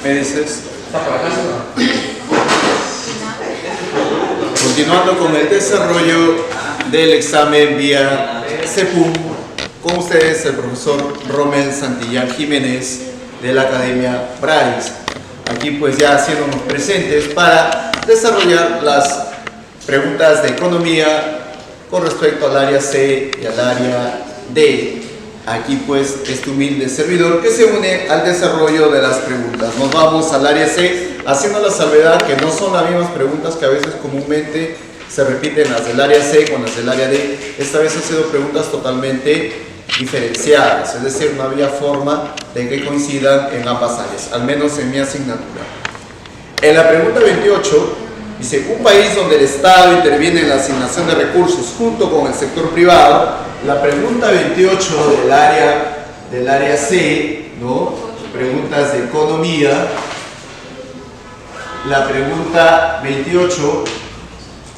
¿Me dices? Continuando con el desarrollo del examen vía CEPUM, con ustedes el profesor Rommel Santillán Jiménez de la Academia Bryce. Aquí pues ya haciéndonos presentes para desarrollar las preguntas de economía con respecto al área C y al área D. Aquí pues este humilde servidor que se une al desarrollo de las preguntas. Nos vamos al área C haciendo la salvedad que no son las mismas preguntas que a veces comúnmente se repiten las del área C con las del área D. Esta vez han sido preguntas totalmente diferenciadas, es decir, no había forma de que coincidan en ambas áreas, al menos en mi asignatura. En la pregunta 28 dice, un país donde el Estado interviene en la asignación de recursos junto con el sector privado. La pregunta 28 del área C, ¿no? Preguntas de economía. La pregunta 28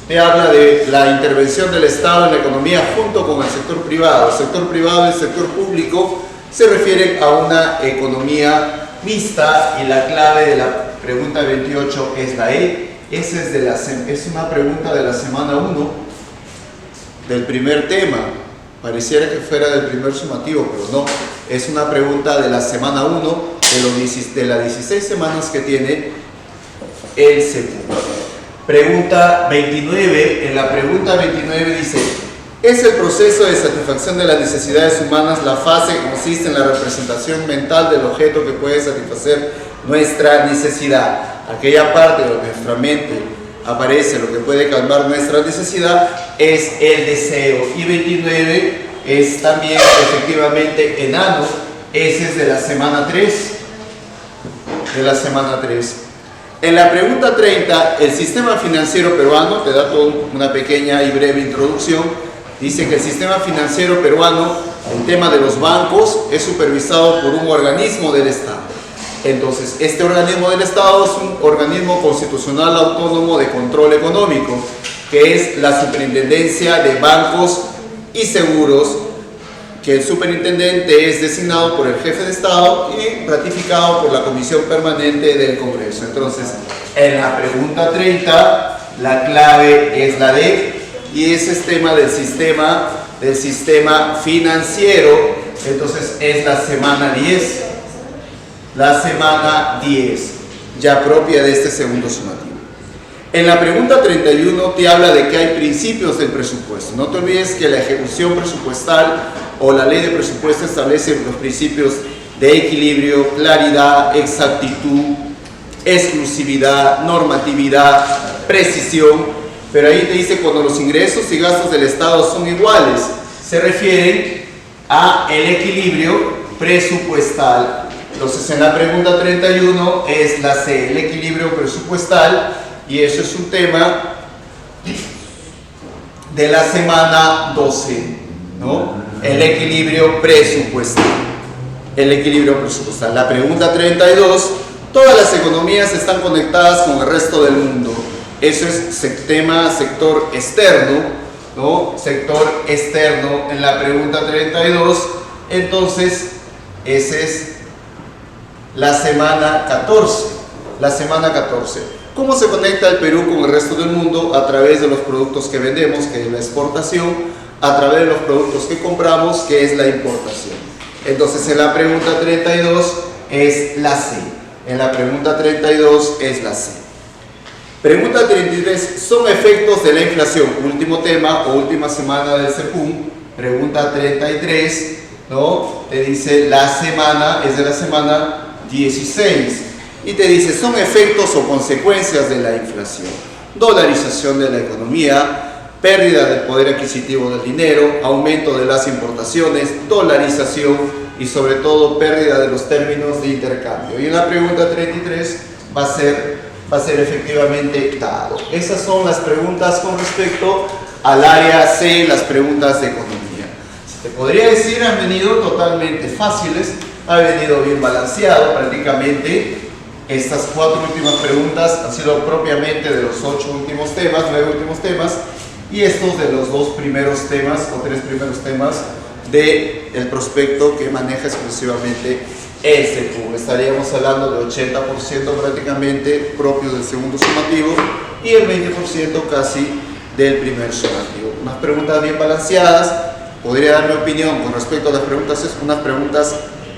te habla de la intervención del Estado en la economía junto con el sector privado. El sector privado y el sector público se refieren a una economía mixta y la clave de la pregunta 28 es la E. Esa es una pregunta de la semana 1 del primer tema. Pareciera que fuera del primer sumativo, pero no. Es una pregunta de la semana 1 de las 16 semanas que tiene el CEPUM. Pregunta 29. En la pregunta 29 dice, ¿es el proceso de satisfacción de las necesidades humanas la fase que consiste en la representación mental del objeto que puede satisfacer nuestra necesidad? Aquella parte donde nuestra mente aparece lo que puede calmar nuestra necesidad es el deseo. Y 29 es también efectivamente enano. Ese es de la semana 3. En la pregunta 30, el sistema financiero peruano, te da toda una pequeña y breve introducción. Dice que el sistema financiero peruano, el tema de los bancos, es supervisado por un organismo del Estado. Entonces, este organismo del Estado es un organismo constitucional autónomo de control económico, que es la Superintendencia de Bancos y Seguros, que el superintendente es designado por el jefe de Estado y ratificado por la Comisión Permanente del Congreso. Entonces, en la pregunta 30, la clave es la D, y ese es tema del sistema financiero. Entonces, es la semana 10. La semana 10, ya propia de este segundo sumativo. En la pregunta 31 te habla de que hay principios del presupuesto. No te olvides que la ejecución presupuestal o la ley de presupuesto establece los principios de equilibrio, claridad, exactitud, exclusividad, normatividad, precisión, pero ahí te dice cuando los ingresos y gastos del Estado son iguales, se refieren a el equilibrio presupuestal. Entonces, en la pregunta 31 es la C, el equilibrio presupuestal, y eso es un tema de la semana 12, ¿no? El equilibrio presupuestal. La pregunta 32, todas las economías están conectadas con el resto del mundo. Eso es tema sector externo, ¿no? Sector externo en la pregunta 32. Entonces, ese es la semana 14. ¿Cómo se conecta el Perú con el resto del mundo? A través de los productos que vendemos, que es la exportación, a través de los productos que compramos, que es la importación. Entonces, en la pregunta 32 es la C. Pregunta 33, ¿son efectos de la inflación? Último tema o última semana del CEPUM. Pregunta 33, ¿no? Te dice la semana, es de la semana 16 y te dice son efectos o consecuencias de la inflación, dolarización de la economía, pérdida del poder adquisitivo del dinero, aumento de las importaciones, dolarización y sobre todo pérdida de los términos de intercambio. Y en la pregunta 33 va a ser efectivamente dado. Esas son las preguntas con respecto al área C, las preguntas de economía. Se te podría decir han venido totalmente fáciles, ha venido bien balanceado prácticamente. Estas 4 últimas preguntas han sido propiamente de los 9 últimos temas, y estos de los 2 primeros temas o 3 primeros temas del prospecto que maneja exclusivamente el CEPUB. Estaríamos hablando de 80% prácticamente propio del segundo sumativo y el 20% casi del primer sumativo. Unas preguntas bien balanceadas. Podría dar mi opinión con respecto a las preguntas, es unas preguntas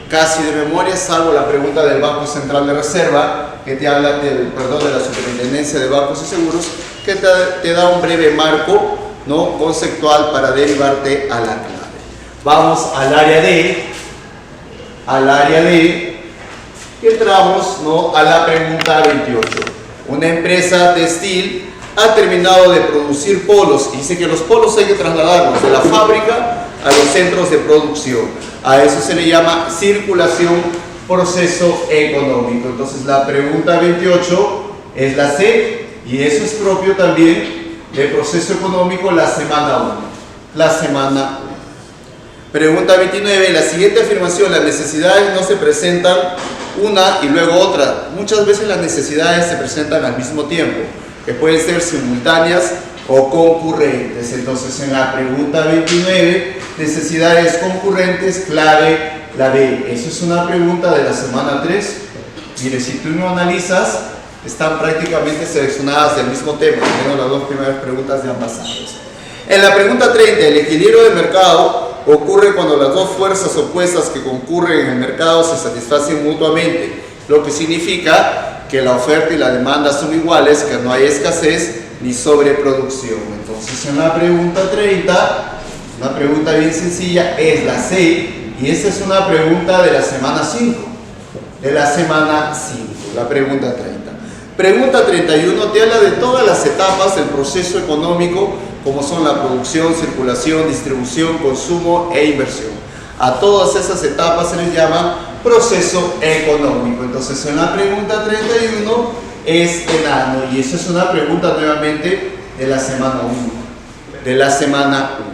casi de memoria, salvo la pregunta del Banco Central de Reserva, que te habla de la Superintendencia de Bancos y Seguros, que te da un breve marco, ¿no?, conceptual para derivarte a la clave. Vamos al área D. Y entramos, ¿no?, a la pregunta 28. Una empresa textil ha terminado de producir polos y dice que los polos hay que trasladarlos de la fábrica a los centros de producción. A eso se le llama circulación, proceso económico. Entonces la pregunta 28 es la C, y eso es propio también del proceso económico, la semana 1. La semana 1. Pregunta 29. La siguiente afirmación: las necesidades no se presentan una y luego otra. Muchas veces las necesidades se presentan al mismo tiempo, que pueden ser simultáneas o concurrentes. Entonces, en la pregunta 29, necesidades concurrentes, clave la B. Eso es una pregunta de la semana 3. Mire, si tú no analizas, están prácticamente seleccionadas del mismo tema. Tengo las dos primeras preguntas de ambas áreas. En la pregunta 30, el equilibrio de mercado ocurre cuando las dos fuerzas opuestas que concurren en el mercado se satisfacen mutuamente, lo que significa que la oferta y la demanda son iguales, que no hay escasez ni sobreproducción. Entonces, en la pregunta 30, una pregunta bien sencilla, es la C, y esta es una pregunta de la semana 5. De la semana 5, la pregunta 30. Pregunta 31 te habla de todas las etapas del proceso económico, como son la producción, circulación, distribución, consumo e inversión. A todas esas etapas se les llama proceso económico. Entonces, en la pregunta 31 es enano, y esa es una pregunta nuevamente de la semana 1. De la semana 1.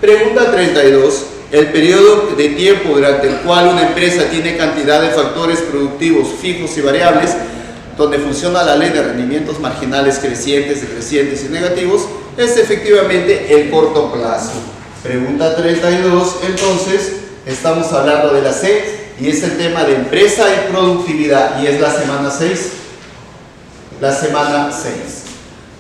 Pregunta 32. El periodo de tiempo durante el cual una empresa tiene cantidad de factores productivos fijos y variables, donde funciona la ley de rendimientos marginales crecientes, decrecientes y negativos, es efectivamente el corto plazo. Pregunta 32, entonces, estamos hablando de la C, y es el tema de empresa y productividad, y es la semana 6. La semana 6.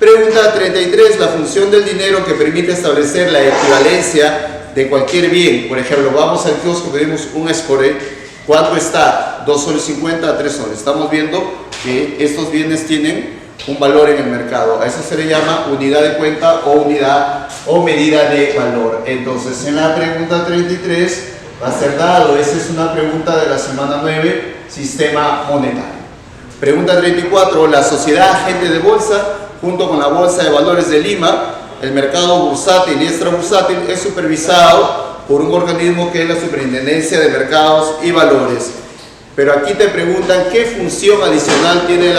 Pregunta 33, la función del dinero que permite establecer la equivalencia de cualquier bien. Por ejemplo, vamos al kiosco, pedimos un Escoré. ¿Cuánto está? 2 soles 50 a 3 soles. Estamos viendo que estos bienes tienen un valor en el mercado. A eso se le llama unidad de cuenta o unidad o medida de valor. Entonces, en la pregunta 33 va a ser dado. Esa es una pregunta de la semana 9, sistema monetario. Pregunta 34, la sociedad agente de bolsa, junto con la Bolsa de Valores de Lima, el mercado bursátil y extrabursátil, es supervisado por un organismo que es la Superintendencia de Mercados y Valores. Pero aquí te preguntan qué función adicional tiene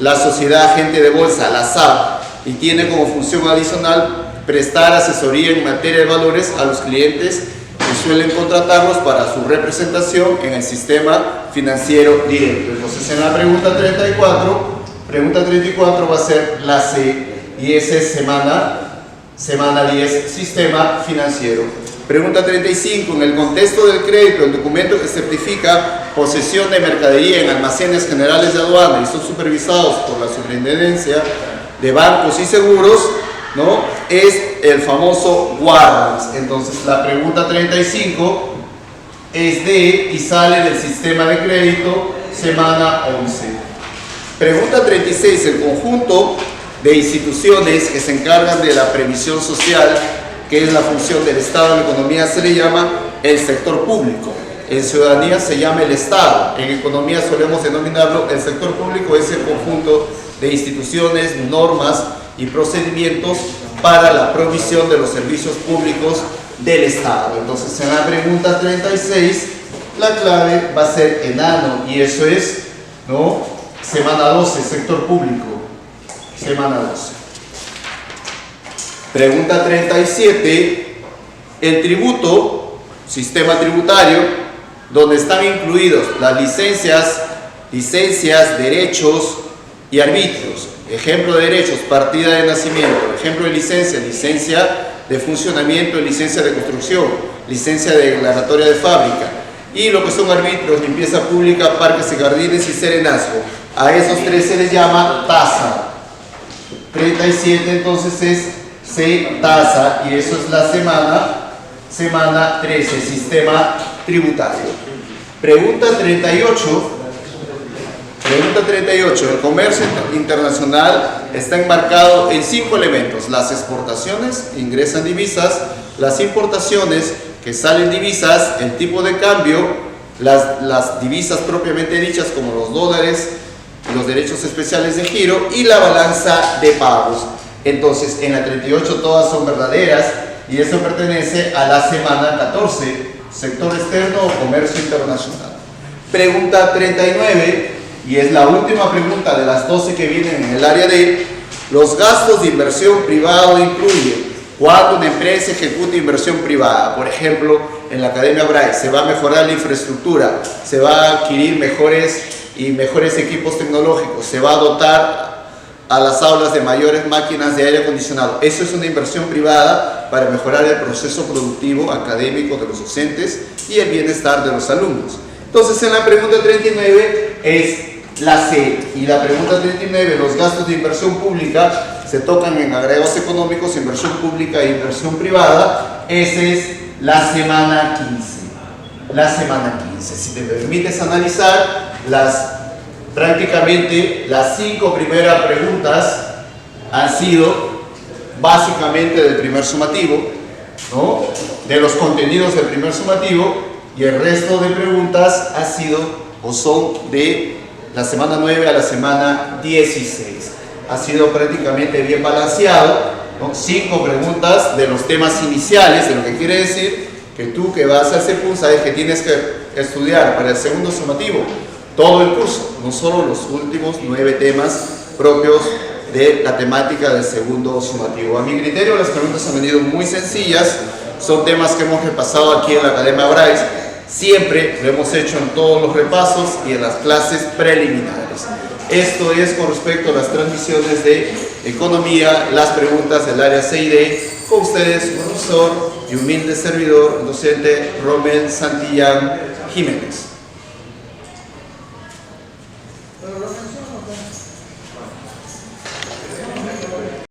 la sociedad agente de bolsa, la SAB, y tiene como función adicional prestar asesoría en materia de valores a los clientes que suelen contratarlos para su representación en el sistema financiero directo. Entonces, en la pregunta 34 va a ser la C, y esa es semana 10, sistema financiero. Pregunta 35, en el contexto del crédito, el documento que certifica posesión de mercadería en almacenes generales de aduana y son supervisados por la Superintendencia de Bancos y Seguros, ¿no?, es el famoso warrants. Entonces, la pregunta 35 es de y sale del sistema de crédito, semana 11. Pregunta 36, el conjunto de instituciones que se encargan de la previsión social, que es la función del Estado en la economía, se le llama el sector público. En ciudadanía se llama el Estado. En economía solemos denominarlo el sector público. Es el conjunto de instituciones, normas y procedimientos para la provisión de los servicios públicos del Estado. Entonces, en la pregunta 36, la clave va a ser enano, y eso es, ¿no?, semana 12, sector público. Semana 12. Pregunta 37, el tributo, sistema tributario, donde están incluidos las licencias, derechos y arbitrios. Ejemplo de derechos, partida de nacimiento. Ejemplo de licencia, licencia de funcionamiento y licencia de construcción. licencia declaratoria de fábrica. Y lo que son arbitrios, limpieza pública, parques y jardines y serenazgo. A esos tres se les llama tasa. 37 entonces es tasa, y eso es la semana 13, sistema tributario. Pregunta 38. Pregunta 38. El comercio internacional está enmarcado en 5 elementos. Las exportaciones ingresan divisas, las importaciones que salen divisas, el tipo de cambio, las divisas propiamente dichas como los dólares, los derechos especiales de giro y la balanza de pagos. Entonces, en la 38 todas son verdaderas y eso pertenece a la semana 14, sector externo o comercio internacional. Pregunta 39, y es la última pregunta de las 12 que vienen en el área de los gastos de inversión privado incluyen cuando una empresa ejecuta inversión privada. Por ejemplo, en la Academia Bryce se va a mejorar la infraestructura, se va a adquirir mejores equipos tecnológicos, se va a dotar a las aulas de mayores máquinas de aire acondicionado. Eso es una inversión privada para mejorar el proceso productivo académico de los docentes y el bienestar de los alumnos. Entonces, en la pregunta 39 es la C, y la pregunta 39, los gastos de inversión pública se tocan en agregados económicos, inversión pública e inversión privada. Esa es la semana 15. La semana 15. Si te permites analizar, prácticamente las 5 primeras preguntas han sido básicamente del primer sumativo, ¿no? De los contenidos del primer sumativo, y el resto de preguntas ha sido o son de la semana 9 a la semana 16. Ha sido prácticamente bien balanceado, ¿no? 5 preguntas de los temas iniciales, de lo que quiere decir que tú que vas a ese curso sabes que tienes que estudiar para el segundo sumativo todo el curso, no solo los últimos 9 temas propios de la temática del segundo sumativo. A mi criterio, las preguntas han venido muy sencillas, son temas que hemos repasado aquí en la Academia Bryce, siempre lo hemos hecho en todos los repasos y en las clases preliminares. Esto es con respecto a las transmisiones de economía, las preguntas del área C y D, con ustedes, profesor y humilde servidor, docente Romel Santillán Jiménez.